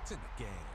It's in the game.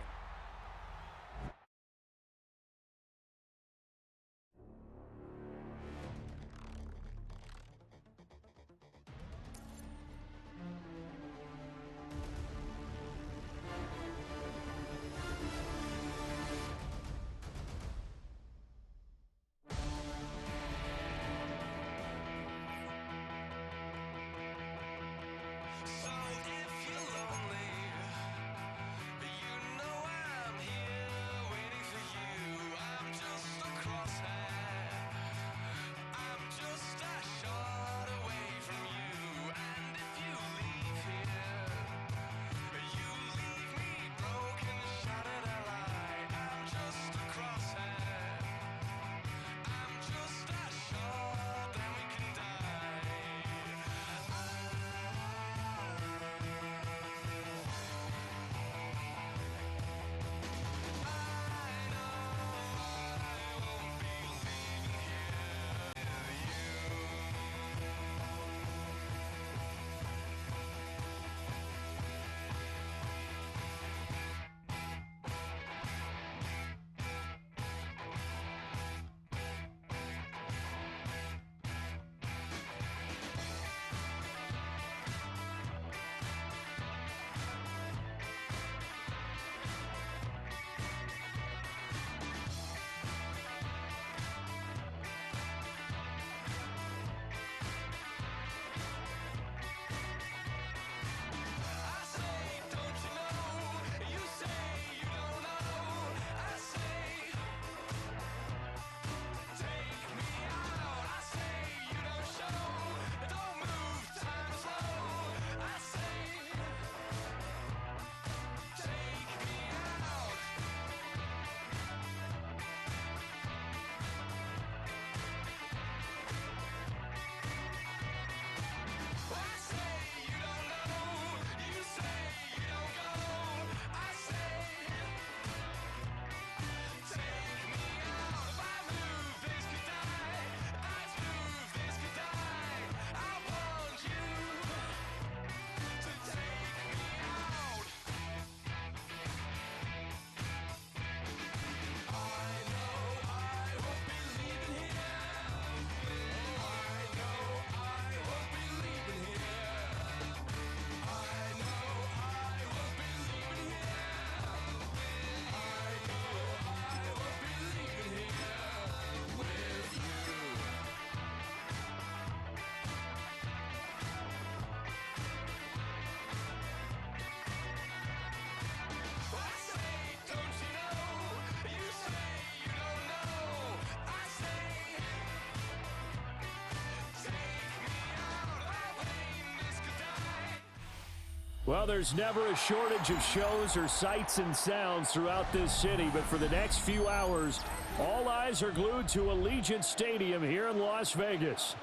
Well, there's never a shortage of shows or sights and sounds throughout this city, but for the next few hours, all eyes are glued to Allegiant Stadium here in Las Vegas.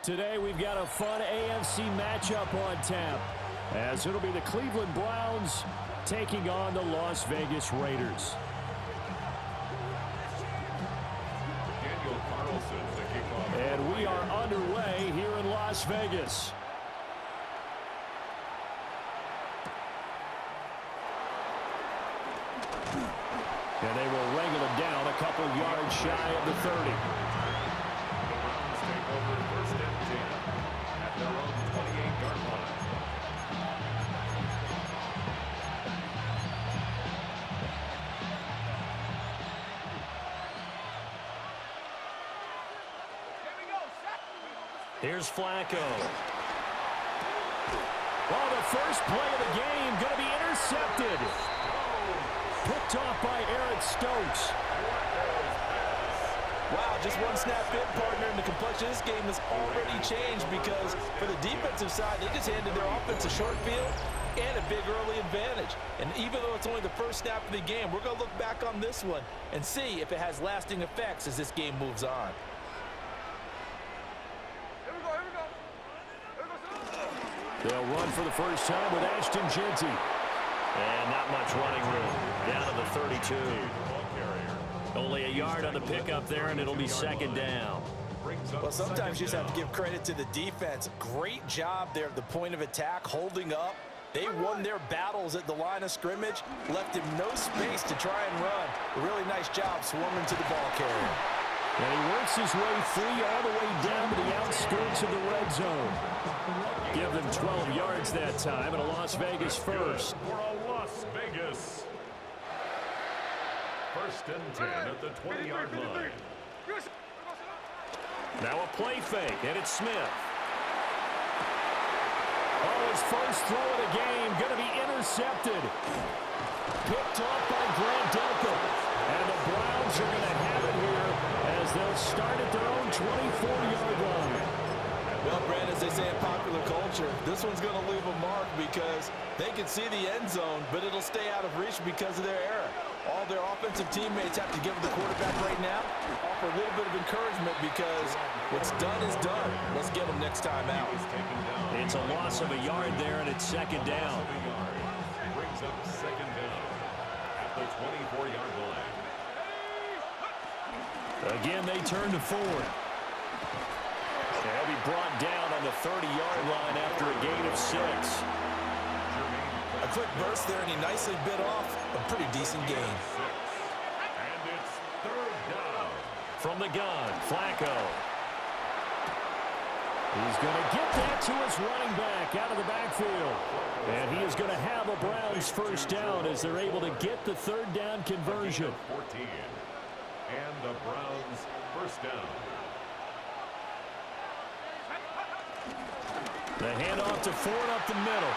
Today, we've got a fun AFC matchup on tap, as it'll be the Cleveland Browns taking on the Las Vegas Raiders. And we are underway here in Las Vegas. And they will wrangle it down a couple yards shy of the 30. The Browns take over first and 10 at their own 28-yard line. Here's Flacco. Well, the first play of the game going to be intercepted. Picked off by Eric Stokes. Wow, just one snap in, partner, and the complexion of this game has already changed because for the defensive side, they just handed their offense a short field and a big early advantage. And even though it's only the first snap of the game, we're going to look back on this one and see if it has lasting effects as this game moves on. They'll run for the first time with Ashton Jeanty. And not much running room. Down to the 32. Only a yard on the pickup there, and it'll be second down. Well, sometimes you just have to give credit to the defense. Great job there at the point of attack, holding up, They won their battles at the line of scrimmage, left him no space to try and run. A really nice job swarming to the ball carrier. And he works his way free all the way down to the outskirts of the red zone. Give them 12 yards that time, and a Las Vegas first. For a Las Vegas. First and 10 at the 20-yard line. Now a play fake, and it's Smith. Oh, his first throw of the game, going to be intercepted. Picked off by Grant Delco. And the Browns are going to have it here as they'll start at their own 24-yard line. Well, Brand, as they say in popular culture, this one's going to leave a mark because they can see the end zone, but it'll stay out of reach because of their error. All their offensive teammates have to give the quarterback right now, offer a little bit of encouragement because what's done is done. Let's get them next time out. It's a loss of a yard there, and it's second down. Brings up second down at the 24-yard line. Again, they turn to Ford. They'll be brought down on the 30-yard line after a gain of 6. A quick burst there, and he nicely bit off a pretty decent gain. And it's third down. From the gun, Flacco. He's going to get that to his running back out of the backfield. And he is going to have a Browns first down as they're able to get the third down conversion. 14. And the Browns first down. The handoff to Ford up the middle.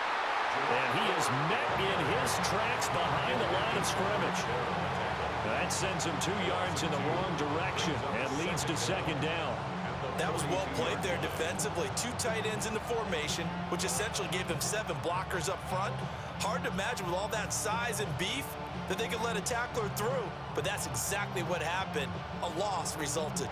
And he is met in his tracks behind the line of scrimmage. That sends him 2 yards in the wrong direction and leads to second down. That was well played there defensively. 2 tight ends in the formation, which essentially gave them 7 blockers up front. Hard to imagine with all that size and beef that they could let a tackler through, but that's exactly what happened. A loss resulted.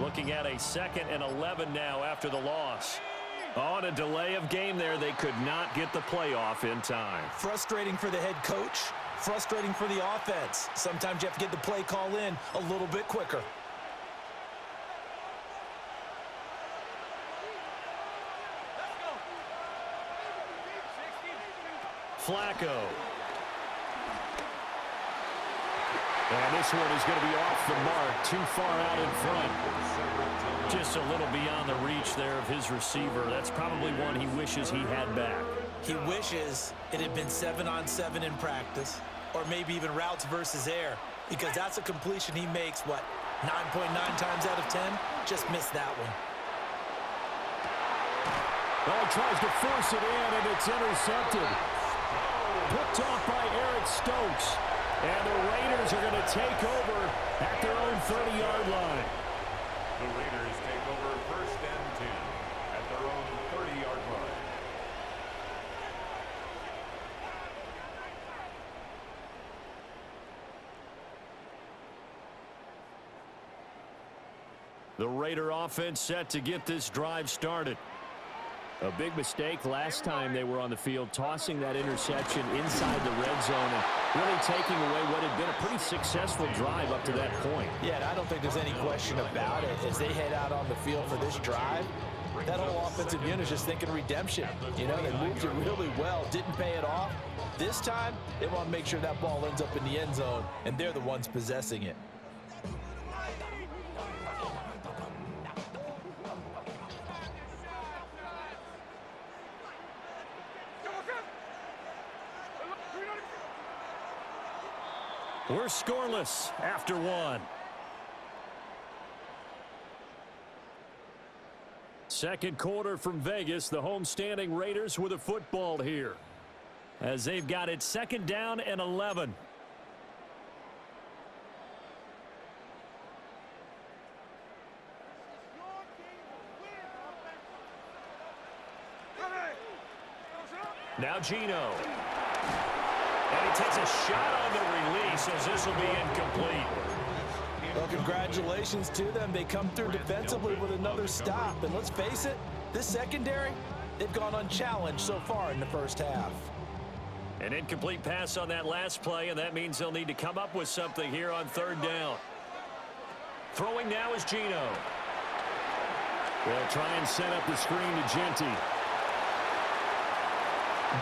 Looking at a 2nd and 11 now after the loss. On a delay of game there, they could not get the play off in time. Frustrating for the head coach, frustrating for the offense. Sometimes you have to get the play call in a little bit quicker. Flacco. And this one is going to be off the mark, too far out in front. Just a little beyond the reach there of his receiver. That's probably one he wishes he had back. He wishes it had been 7-on-7 in practice, or maybe even routes versus air, because that's a completion he makes, what, 9.9 times out of 10? Just missed that one. Well, he tries to force it in, and it's intercepted. Picked off by Eric Stokes. And the Raiders are going to take over at their own 30-yard line. The Raiders take over first and 10 at their own 30-yard line. The Raider offense set to get this drive started. A big mistake last time they were on the field, tossing that interception inside the red zone and really taking away what had been a pretty successful drive up to that point. Yeah, and I don't think there's any question about it. As they head out on the field for this drive, that whole offensive unit is just thinking redemption. You know, they moved it really well, didn't pay it off. This time, they want to make sure that ball ends up in the end zone, and they're the ones possessing it. We're scoreless after 1. Second quarter from Vegas. The homestanding Raiders with a football here, as they've got it 2nd down and 11. Now Gino. And he takes a shot on the release as this will be incomplete. Well, congratulations to them. They come through defensively with another stop. And let's face it, this secondary, they've gone unchallenged so far in the first half. An incomplete pass on that last play, and that means they'll need to come up with something here on third down. Throwing now is Geno. They'll try and set up the screen to Genty.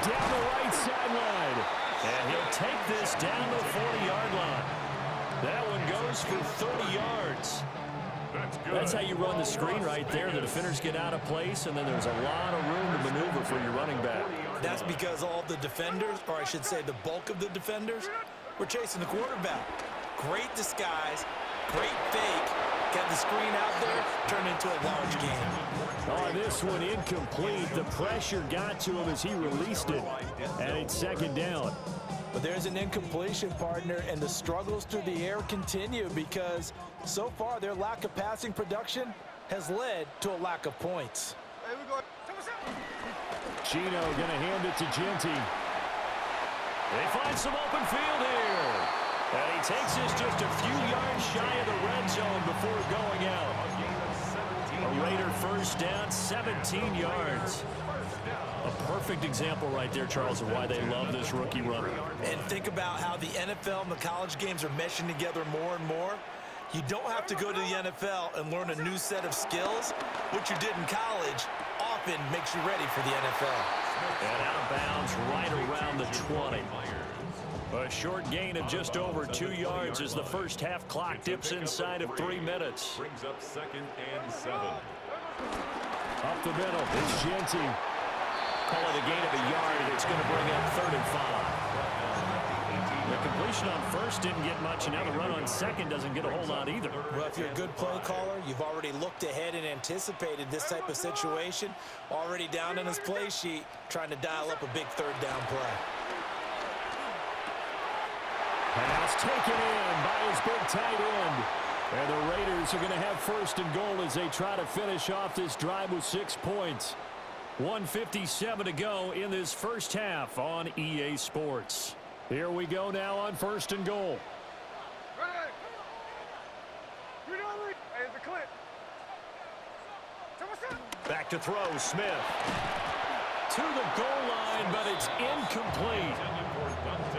Down the right sideline. And he'll take this down the 40-yard line. That one goes for 30 yards. That's how you run the screen right there. The defenders get out of place, and then there's a lot of room to maneuver for your running back. That's because all the defenders, or I should say the bulk of the defenders, were chasing the quarterback. Great disguise, great fake. Got the screen out there, turned into a large game. On this one, incomplete. The pressure got to him as he released it, and it's second down. But there's an incompletion, partner, and the struggles through the air continue because so far their lack of passing production has led to a lack of points. Geno going to hand it to Genty. They find some open field here. And he takes this just a few yards shy of the red zone before going out. A Raider first down, 17 yards. A perfect example right there, Charles, of why they love this rookie runner. And think about how the NFL and the college games are meshing together more and more. You don't have to go to the NFL and learn a new set of skills. What you did in college often makes you ready for the NFL. And out of bounds right around the 20. A short gain of just over 2 yards as the first half clock dips inside of 3 minutes. Brings up 2nd and 7. Up the middle, it's Genty. Call it a gain of a yard, and it's going to bring up 3rd and 5. The completion on first didn't get much, and now the run on second doesn't get a whole lot either. Well, if you're a good play caller, you've already looked ahead and anticipated this type of situation. Already down in his play sheet, trying to dial up a big 3rd down play. Pass taken in by his big tight end. And the Raiders are going to have 1st and goal as they try to finish off this drive with 6 points. 1:57 to go in this first half on EA Sports. Here we go now on 1st and goal. Back to throw, Smith. To the goal line, but it's incomplete.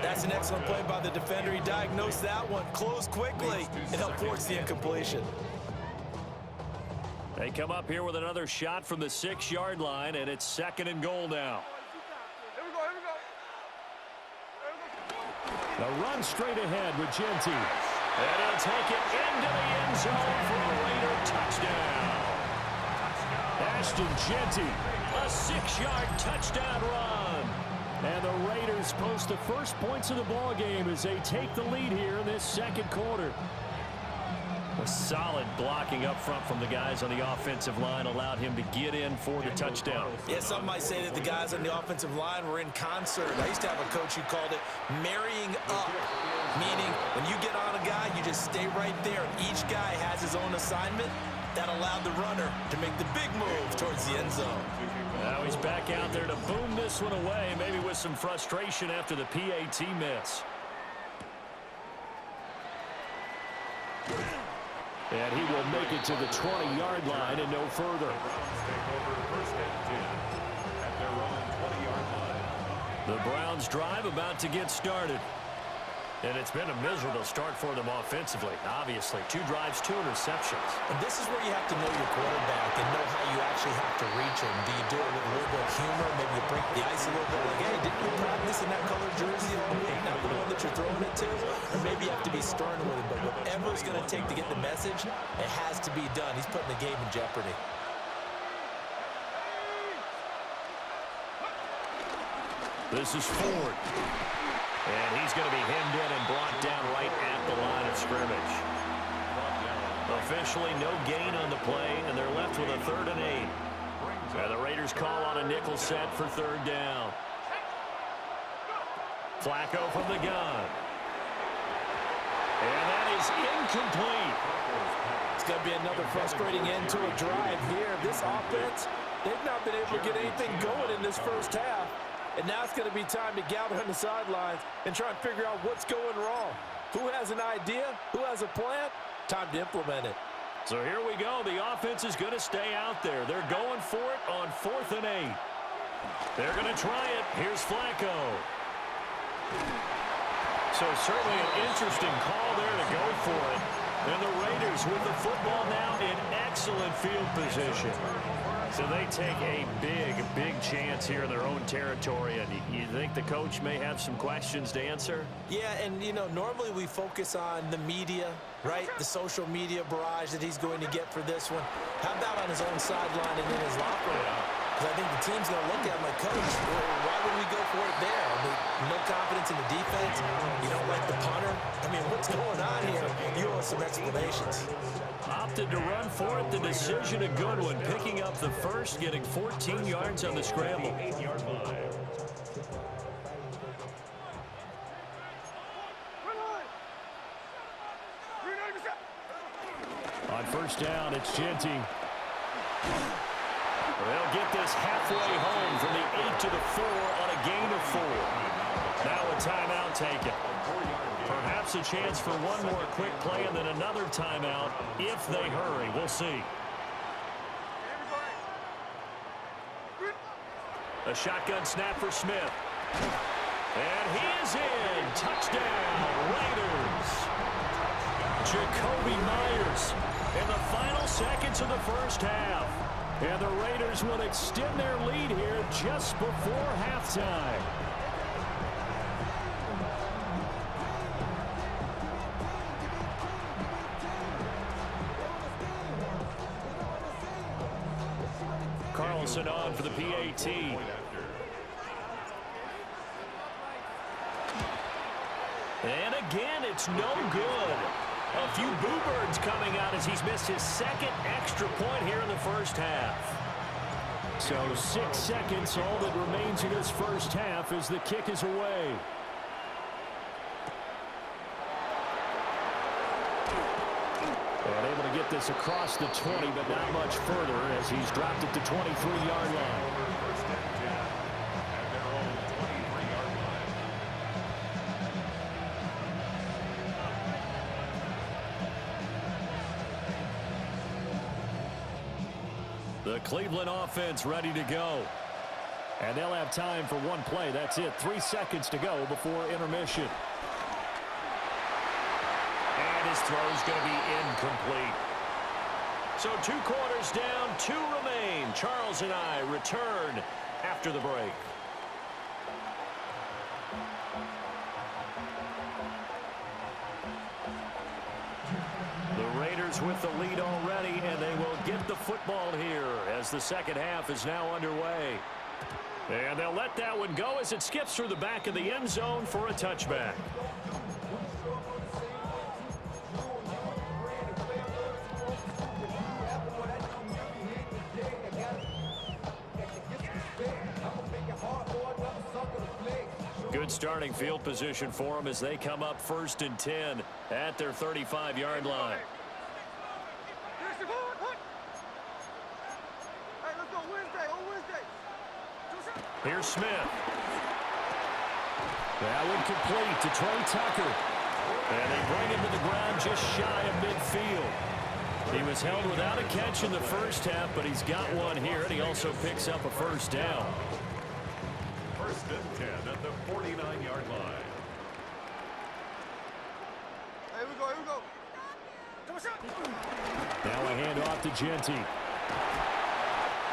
That's an excellent play by the defender. He diagnosed that one, closed quickly, and helped force the incompletion. They come up here with another shot from the 6-yard line, and it's 2nd and goal now. The run straight ahead with Genty. And he'll take it into the end zone for a Raider touchdown. Ashton Genty, a 6-yard touchdown run. And the Raiders post the first points of the ball game as they take the lead here in this second quarter. A solid blocking up front from the guys on the offensive line allowed him to get in for the touchdown. Yeah, some might say that the guys on the offensive line were in concert. I used to have a coach who called it marrying up, meaning when you get on a guy, you just stay right there. Each guy has his own assignment. That allowed the runner to make the big move towards the end zone. Now he's back out there to boom this one away, maybe with some frustration after the PAT miss. And he will make it to the 20-yard line and no further. Take over 1st and 10 at their own 20-yard line. The Browns drive about to get started. And it's been a miserable start for them offensively, obviously. 2 drives, 2 interceptions. And this is where you have to know your quarterback and know how you actually have to reach him. Do you do it with a little bit of humor? Maybe you break the ice a little bit. Like, hey, didn't you practice in that color jersey all week? Not the one that you're throwing it to? Or maybe you have to be stern with him. But whatever it's going to take to get the message, it has to be done. He's putting the game in jeopardy. This is Ford. And he's going to be hemmed in and brought down right at the line of scrimmage. Officially no gain on the play, and they're left with a 3rd and 8. And the Raiders call on a nickel set for 3rd down. Flacco from the gun. And that is incomplete. It's going to be another frustrating end to a drive here. This offense, they've not been able to get anything going in this first half. And now it's going to be time to gather on the sidelines and try and figure out what's going wrong. Who has an idea? Who has a plan? Time to implement it. So here we go. The offense is going to stay out there. They're going for it on 4th and 8. They're going to try it. Here's Flacco. So certainly an interesting call there to go for it. And the Raiders with the football now in excellent field position. So they take a big chance here in their own territory. And you think the coach may have some questions to answer? Yeah, and, you know, normally we focus on the media, right? The social media barrage that he's going to get for this one. How about on his own sideline and in his locker room? Because I think the team's going to look at my coach. Why would we go for it there? I mean, no confidence in the defense. You don't like the punter. I mean, what's going on here? You owe some explanations. Opted to run for it. The decision a good one. Picking up the first, getting 14 yards on the scramble. On first down, it's Genty. They'll get this halfway home from the 8 to the 4 on a gain of 4. Now a timeout taken. Perhaps a chance for one more quick play and then another timeout if they hurry. We'll see. A shotgun snap for Smith. And he is in. Touchdown, Raiders. Jacoby Myers in the final seconds of the first half. And the Raiders will extend their lead here just before halftime. Carlson on for the PAT. And again, it's no good. A few boo birds coming out as he's missed his second extra point here in the first half. So 6 seconds, all that remains in this first half as the kick is away. And able to get this across the 20, but not much further as he's dropped it to 23-yard line. First and 10 at their own 23-yard line. The Cleveland offense ready to go. And they'll have time for one play. That's it. 3 seconds to go before intermission. And his throw's going to be incomplete. So 2 quarters down, 2 remain. Charles and I return after the break. The Raiders with the lead already, and they will get the football here as the second half is now underway. And they'll let that one go as it skips through the back of the end zone for a touchback. Good starting field position for them as they come up 1st and 10 at their 35-yard line. Here's Smith. That one complete to Trey Tucker. And they bring him to the ground just shy of midfield. He was held without a catch in the first half, but he's got one here, and he also picks up a first down. 1st and 10 at the 49-yard line. Here we go. Now a handoff to Genty.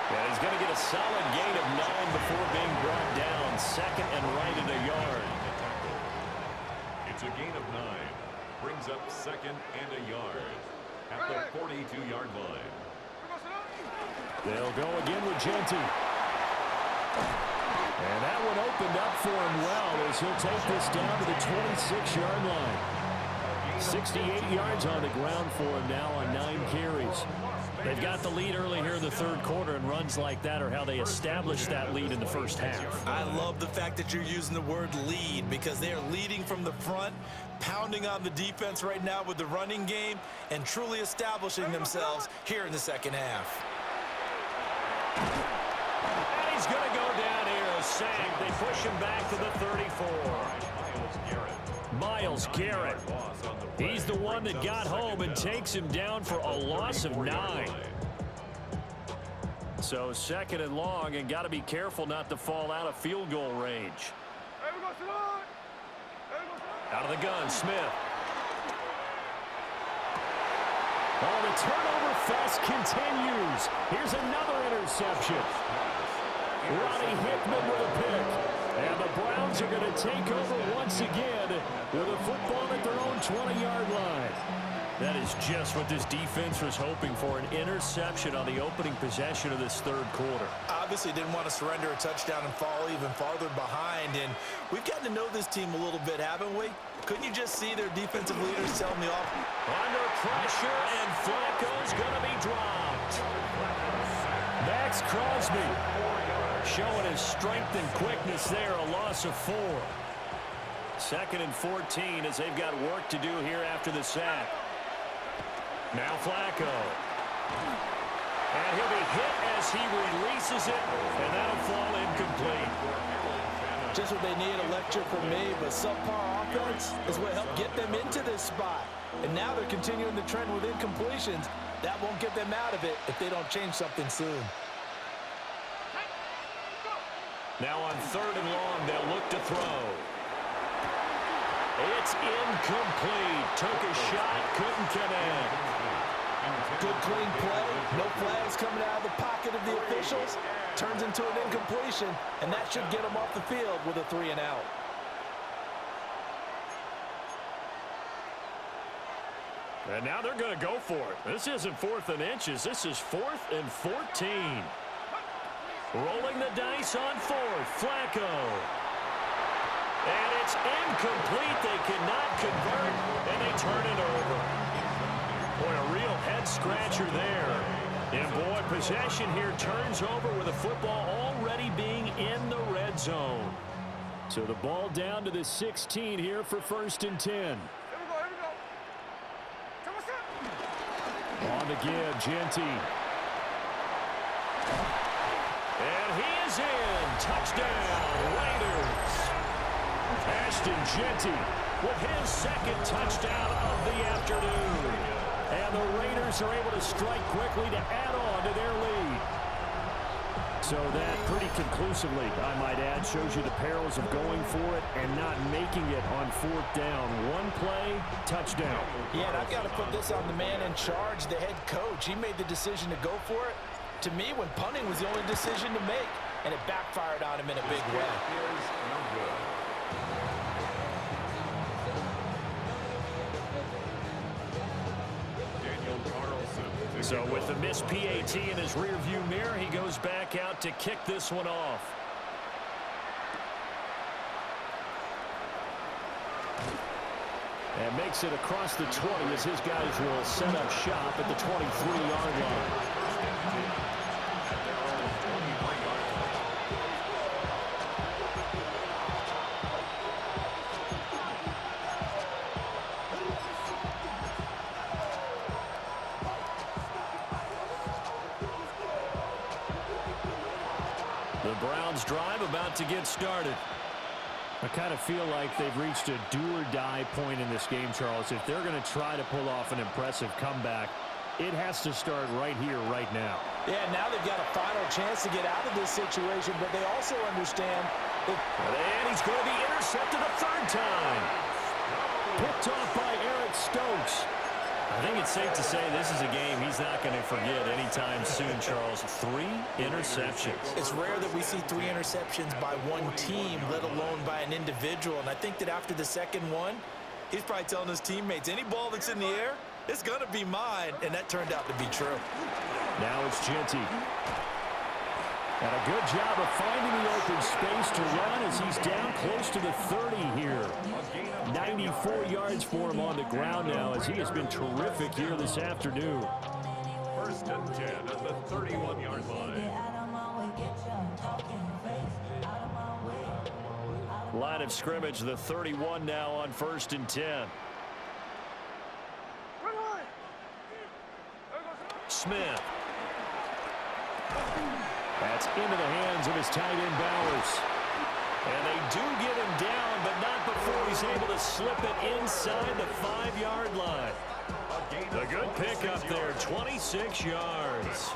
And he's going to get a solid gain of 9 before being brought down. 2nd and right at a yard. It's a gain of 9. Brings up 2nd and a yard at the 42-yard line. They'll go again with Genty. And that one opened up for him well as he'll take this down to the 26-yard line. 68 yards on the ground for him now on 9 carries. They've got the lead early here in the 3rd quarter, and runs like that are how they established that lead in the first half. I love the fact that you're using the word lead because they're leading from the front, pounding on the defense right now with the running game, and truly establishing themselves here in the second half. And he's going to go down here, a sack. They push him back to the 34. Miles Garrett. He's the one that got home and takes him down for a loss of 9. So 2nd and long, and got to be careful not to fall out of field goal range. Out of the gun, Smith. Oh, the turnover fest continues. Here's another interception. Ronnie Hickman with a pick. And the Browns are going to take over once again with a football at their own 20-yard line. That is just what this defense was hoping for, an interception on the opening possession of this third quarter. Obviously didn't want to surrender a touchdown and fall even farther behind, and we've gotten to know this team a little bit, haven't we? Couldn't you just see their defensive leaders telling the offense? Under pressure, and Flacco's going to be dropped. Max Crosby showing his strength and quickness there, a loss of 4. 2nd and 14 as they've got work to do here after the sack. Now Flacco. And he'll be hit as he releases it, and that'll fall incomplete. Just what they need, a lecture from me, but subpar offense is what helped get them into this spot. And now they're continuing the trend with incompletions. That won't get them out of it if they don't change something soon. Now on 3rd and long, they'll look to throw. It's incomplete. Took a shot, couldn't connect. Good clean play. No flags coming out of the pocket of the officials. Turns into an incompletion, and that should get them off the field with a 3 and out. And now they're going to go for it. This isn't 4th and inches. This is 4th and 14. Rolling the dice on 4th. Flacco. And it's incomplete. They cannot convert, and they turn it over. Boy, a real head-scratcher there. And, boy, possession here turns over with the football already being in the red zone. So the ball down to the 16 here for 1st and 10. Here we go. Come on, On the give, Genty. And he is in. Touchdown, Raiders. Ashton Genty with his 2nd touchdown of the afternoon. And the Raiders are able to strike quickly to add on to their lead. So that pretty conclusively, I might add, shows you the perils of going for it and not making it on 4th down. One play, touchdown. Yeah, and I've got to put this on the man in charge, the head coach. He made the decision to go for it. To me, when punting was the only decision to make, and it backfired on him in a big way. So with the missed PAT in his rearview mirror, he goes back out to kick this one off. And makes it across the 20 as his guys will set up shop at the 23-yard line. The Browns drive about to get started. I kind of feel like they've reached a do-or-die point in this game, Charles. If they're going to try to pull off an impressive comeback, it has to start right here, right now. Yeah, now they've got a final chance to get out of this situation, but they also understand that... And he's going to be intercepted a 3rd time. Picked off by Eric Stokes. I think it's safe to say this is a game he's not going to forget anytime soon, Charles. 3 interceptions. It's rare that we see 3 interceptions by one team, let alone by an individual. And I think that after the 2nd one, he's probably telling his teammates, any ball that's in the air, it's going to be mine. And that turned out to be true. Now it's Genty. And a good job of finding the open space to run as he's down close to the 30 here. 94 yards for him on the ground now as he has been terrific here this afternoon. 1st and 10 at the 31-yard line. Line of scrimmage, the 31 now on 1st and 10. Smith. That's into the hands of his tight end, Bowers. And they do get him down, but not before he's able to slip it inside the 5-yard line. A good pickup there, 26 yards.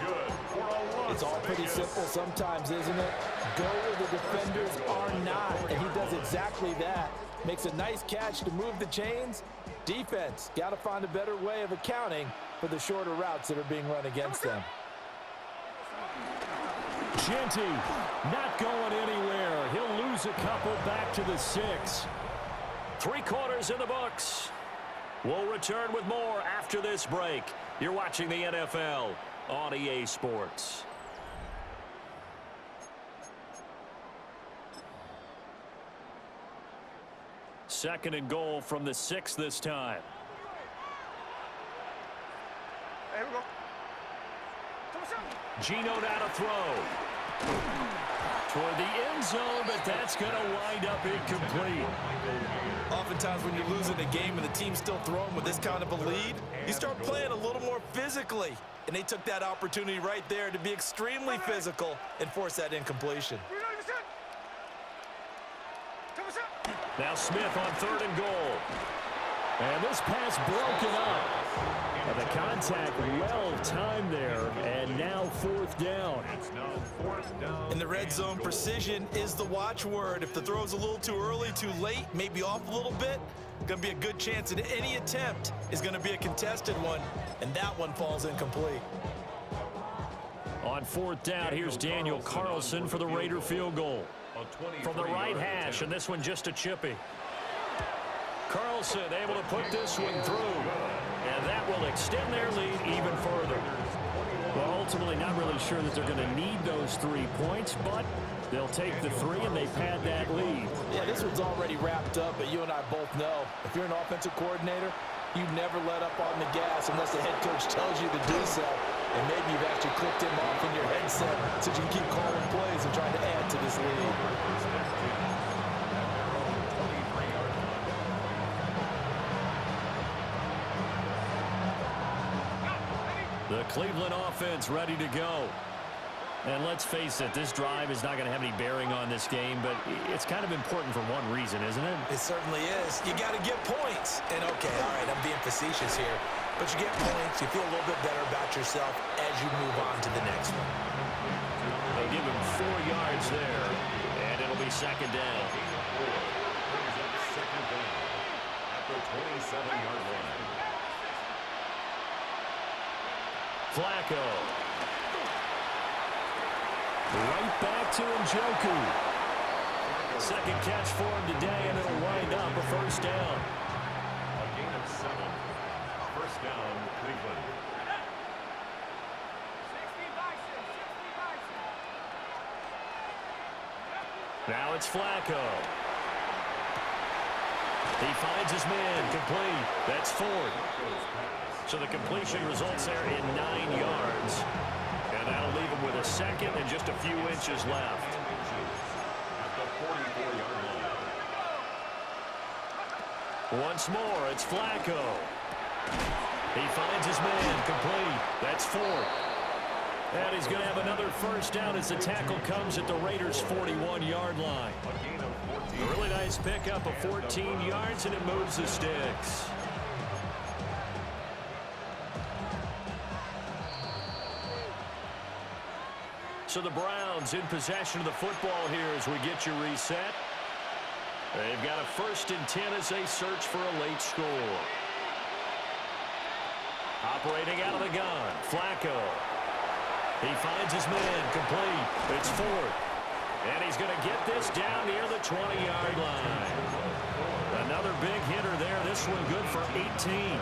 It's all pretty simple sometimes, isn't it? Go where the defenders are not, and he does exactly that. Makes a nice catch to move the chains. Defense got to find a better way of accounting for the shorter routes that are being run against them. Genty not going anywhere. He'll lose a couple back to the 6. 3 quarters in the books. We'll return with more after this break. You're watching the NFL on EA Sports. Second and goal from the 6 this time. Here we go. Gino now to throw. Toward the end zone, but that's going to wind up incomplete. Oftentimes when you're losing a game and the team's still throwing with this kind of a lead, you start playing a little more physically. And they took that opportunity right there to be extremely physical and force that incompletion. Now Smith on 3rd and goal. And this pass broken up. And the contact well timed there, and now 4th down. It's now 4th down. In the red zone, precision is the watchword. If the throw's a little too early, too late, maybe off a little bit, going to be a good chance that any attempt is going to be a contested one, and that one falls incomplete. On 4th down, here's Daniel Carlson for the Raider field goal. From the right hash, and this one just a chippy. Carlson able to put this one through, and that will extend their lead even further. Well, ultimately not really sure that they're going to need those 3 points, but they'll take the 3 and they pad that lead. Yeah, this one's already wrapped up, but you and I both know if you're an offensive coordinator, you never let up on the gas unless the head coach tells you to do so. And maybe you've actually clicked him off in your headset so you can keep calling plays and trying to add to this lead. The Cleveland offense ready to go. And let's face it, this drive is not going to have any bearing on this game, but it's kind of important for one reason, isn't it? It certainly is. You got to get points. And okay, all right, I'm being facetious here, but you get points, you feel a little bit better about yourself as you move on to the next one. They give him 4 yards there, and it'll be 2nd down. Second down at the 27-yard line. Flacco. Right back to Njoku. Second catch for him today, and it'll wind up a 1st down. A gain of 7. 1st down, Cleveland. Now it's Flacco. He finds his man, complete. That's Ford. So the completion results there in 9 yards. And that'll leave him with a 2nd and just a few inches left. At the 44-yard line. Once more, it's Flacco. He finds his man, complete. That's Ford. And he's going to have another 1st down as the tackle comes at the Raiders' 41-yard line. A gain of 14. A really nice pickup of 14 yards, and it moves the sticks. So the Browns in possession of the football here as we get you reset. They've got a 1st and 10 as they search for a late score. Operating out of the gun, Flacco. He finds his man, complete. It's Ford. And he's going to get this down near the 20-yard line. Another big hitter there. This one good for 18.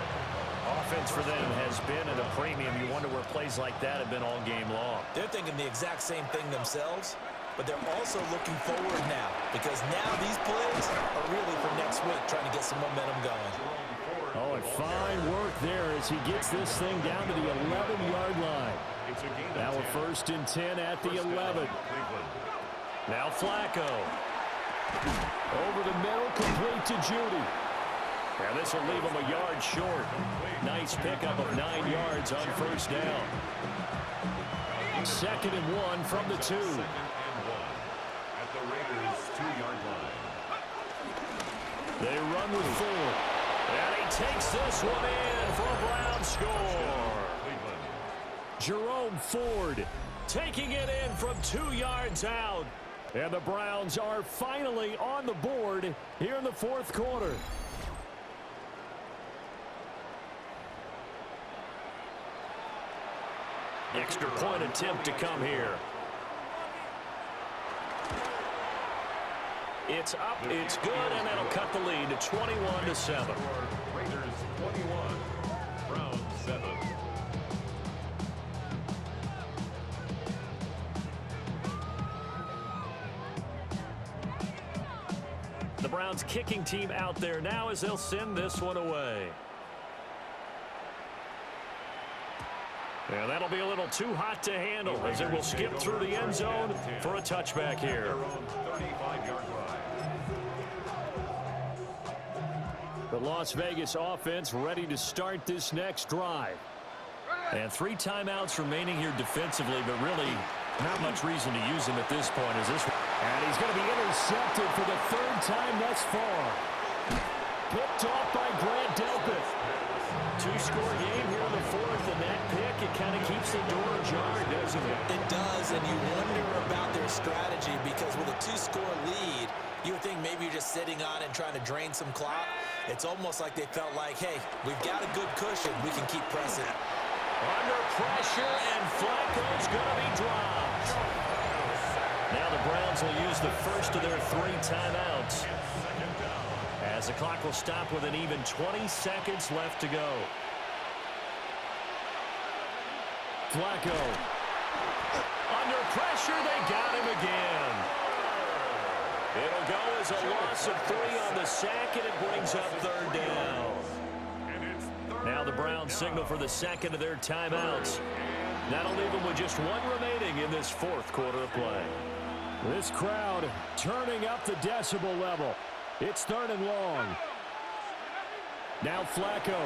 Offense for them has been at a premium. You wonder where plays like that have been all game long. They're thinking the exact same thing themselves, but they're also looking forward now because now these plays are really for next week, trying to get some momentum going. Oh, and fine work there as he gets this thing down to the 11-yard line. Now a 1st and 10 at the 11. Now Flacco. Over the middle, complete to Judy. And this will leave him a yard short. Nice pickup of 9 yards on 1st down. 2nd and 1 from the 2. At the Raiders' 2-yard line. They run with 4. And he takes this one in for a Brown score. Jerome Ford taking it in from 2 yards out. And the Browns are finally on the board here in the fourth quarter. Extra point attempt to come here. It's up, it's good, and that'll cut the lead to 21-7. Raiders 21, Browns 7. The Browns kicking team out there now as they'll send this one away. And that'll be a little too hot to handle as it will skip through the end zone for a touchback here. 35-yard line. The Las Vegas offense ready to start this next drive. And 3 timeouts remaining here defensively, but really not much reason to use them at this point. And he's going to be intercepted for the 3rd time thus far. Picked off by Grant Delpit. 2-score game here in the 4th, and that pick, it kind of keeps the door ajar, doesn't it? It does, and you wonder about their strategy because with a 2-score lead, you would think maybe you're just sitting on it and trying to drain some clock. It's almost like they felt like, hey, we've got a good cushion. We can keep pressing. Under pressure, and Flacco's going to be dropped. Now the Browns will use the first of their 3 timeouts, as the clock will stop with an even 20 seconds left to go. Flacco. Under pressure, they got him again. It'll go as a loss of 3 on the sack, and it brings up 3rd down. Now the Browns signal for the 2nd of their timeouts. That'll leave them with just 1 remaining in this 4th quarter of play. This crowd turning up the decibel level. It's 3rd and long. Now Flacco.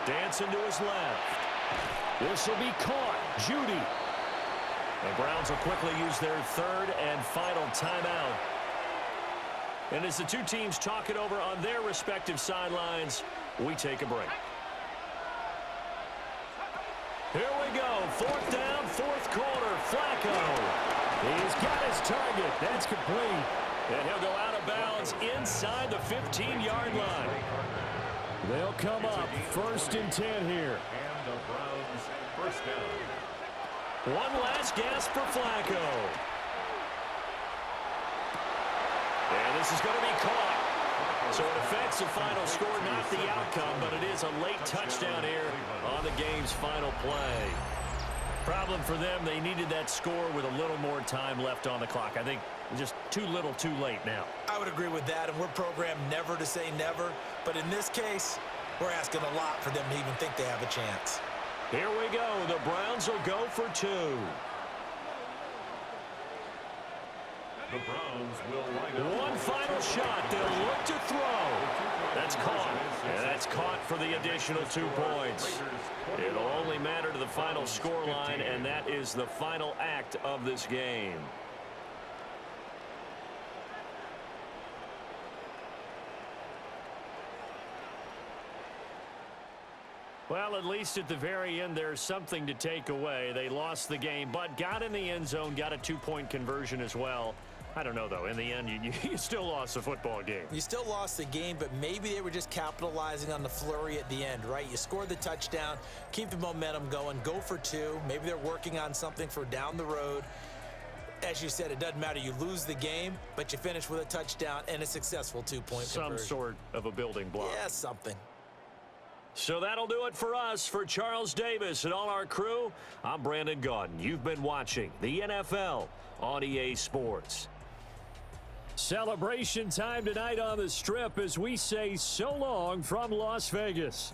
Dancing to his left. This will be caught. Judy. The Browns will quickly use their 3rd and final timeout. And as the 2 teams talk it over on their respective sidelines, we take a break. Here we go. 4th down, 4th quarter. Flacco. He's got his target. That's complete. And he'll go out of bounds inside the 15-yard line. They'll come up 1st and 10 here. And the Browns first down. One last gasp for Flacco. And this is going to be caught. So it affects the final score, not the outcome, but it is a late touchdown here on the game's final play. Problem for them, they needed that score with a little more time left on the clock. I think just too little too late now. I would agree with that, and we're programmed never to say never. But in this case, we're asking a lot for them to even think they have a chance. Here we go. The Browns will go for 2. The Browns will line up. One final shot. They'll look to throw. That's caught. And that's caught for the additional 2 points. It'll only matter to the final scoreline, and that is the final act of this game. Well, at least at the very end, there's something to take away. They lost the game, but got in the end zone, got a 2-point conversion as well. I don't know, though. In the end, you still lost the football game. You still lost the game, but maybe they were just capitalizing on the flurry at the end, right? You scored the touchdown, keep the momentum going, go for 2. Maybe they're working on something for down the road. As you said, it doesn't matter. You lose the game, but you finish with a touchdown and a successful 2-point conversion. Some sort of a building block. Yeah, something. So that'll do it for us. For Charles Davis and all our crew, I'm Brandon Gaudin. You've been watching the NFL on EA Sports. Celebration time tonight on the Strip as we say so long from Las Vegas.